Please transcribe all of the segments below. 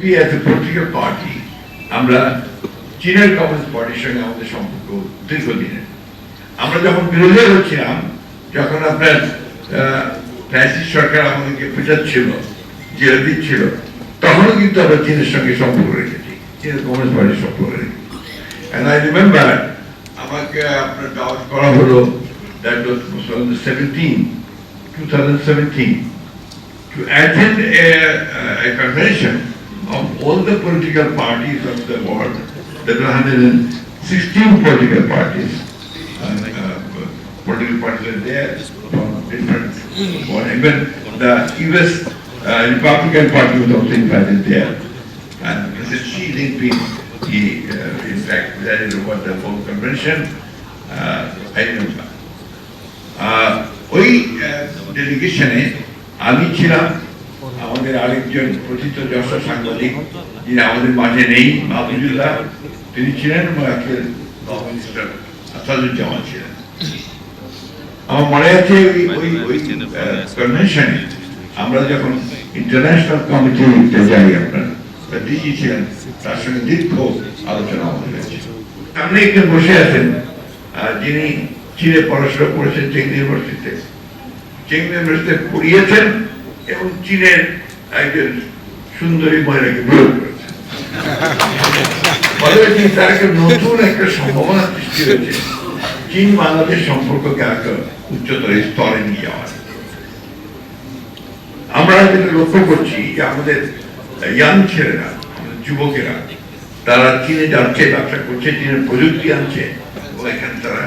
as a political party আমরা চীনের communist পার্টির সঙ্গে আমাদের সম্পর্ক দীর্ঘদিনের। আমরা যখন বিরোধী হচ্ছিলাম, যখন আপনার ফ্যাসিস্ট সরকার আমাদেরকে পিটাচ্ছিল, জেলে দিচ্ছিল, তখনও কিন্তু আমরা চীনের সঙ্গে সম্পর্ক রেখেছি, চীনের কমিউনিস্ট পার্টির সম্পর্ক রেখেছি। And I remember আমাকে আপনার দাওয়াত করা হলো, that was on the 2017 to attend a convention of all the political parties of the world. There were 116 political parties. Political parties are there from different, even the US Republican Party was also invited there. And Mr. Xi Jinping, he in fact presided over the whole convention. I remember. ওই ডেলিগেশনে আমি ছিলাম, আমাদের আরেকজন প্রথিত যশস্বী সাংবাদিক যিনি আমাদের মাঝে নেই, মাহবুবুল্লাহ, তিনি ছিলেন, এবং আজকের মিনিস্টার আসাদুজ্জামান ছিলেন। আমার মনে আছে ওই কনভেনশনে আমরা যখন ইন্টারন্যাশনাল কমিটিতে যাই, আপনার ডিজি ছিলেন, তার সঙ্গে দীর্ঘ আলোচনা আমাদের হয়েছে। সামনে একজন বসে আছেন যিনি চীনে পড়াশোনা করেছেন চেং ইউনিভার্সিটিতে, পড়িয়েছেন এবং চীনের একজন সুন্দরী মহিলাকে বিরোধ করেছেন। তার একটা নতুন একটা সম্ভাবনা সৃষ্টি হয়েছে চীন বাংলাদেশ সম্পর্ককে একটা উচ্চতর স্তরে নিয়ে যাওয়ার। আমরা যেটা লক্ষ্য করছি যে আমাদের ইয়াং ছেলেরা, আমাদের যুবকেরা, তারা চীনে যাচ্ছে, ব্যবসা করছে, চীনের প্রযুক্তি আনছে, এবং এখানে তারা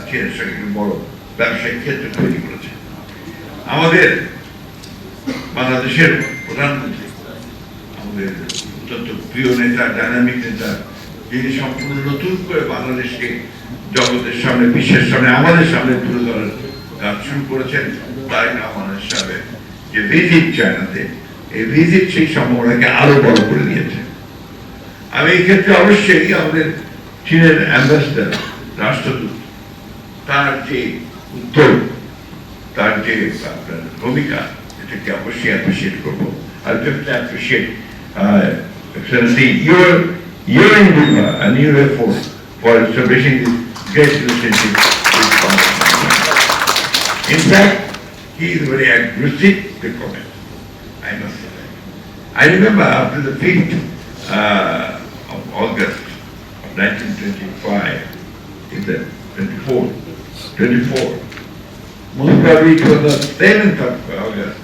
চীনের সঙ্গে বড় ব্যবসায়িক ক্ষেত্র তৈরি করেছে। আমাদের বাংলাদেশের প্রধানমন্ত্রী, আমাদের অত্যন্ত প্রিয় নেতা, ডাইনামিক নেতা, যিনি সম্পূর্ণ নতুন করে বাংলাদেশকে জগতের সামনে, বিশ্বের সামনে, আমাদের সামনে তুলে ধরার কাজ শুরু করেছেন, তারেক রহমান সাহেবের যে ভিজিট চায়নাতে, এই ভিজিট সেই সম্ভাবনাকে আরো বড় করে দিয়েছে। আমি এই ক্ষেত্রে অবশ্যই আমাদের চীনের অ্যাম্বাসেডর, রাষ্ট্রদূত, তার যে উদ্যোগ, তার যে আপনার ভূমিকা, এটাকে অবশ্যই অ্যাপ্রিসিয়েট করবো। I definitely appreciate Excellency your endeavor and your effort for establishing this great relationship with Pakistan. In fact, he is very aggressive diplomat, I must say. I remember after the 5th of August of 1925, in the 24, most probably it was the 7th of August,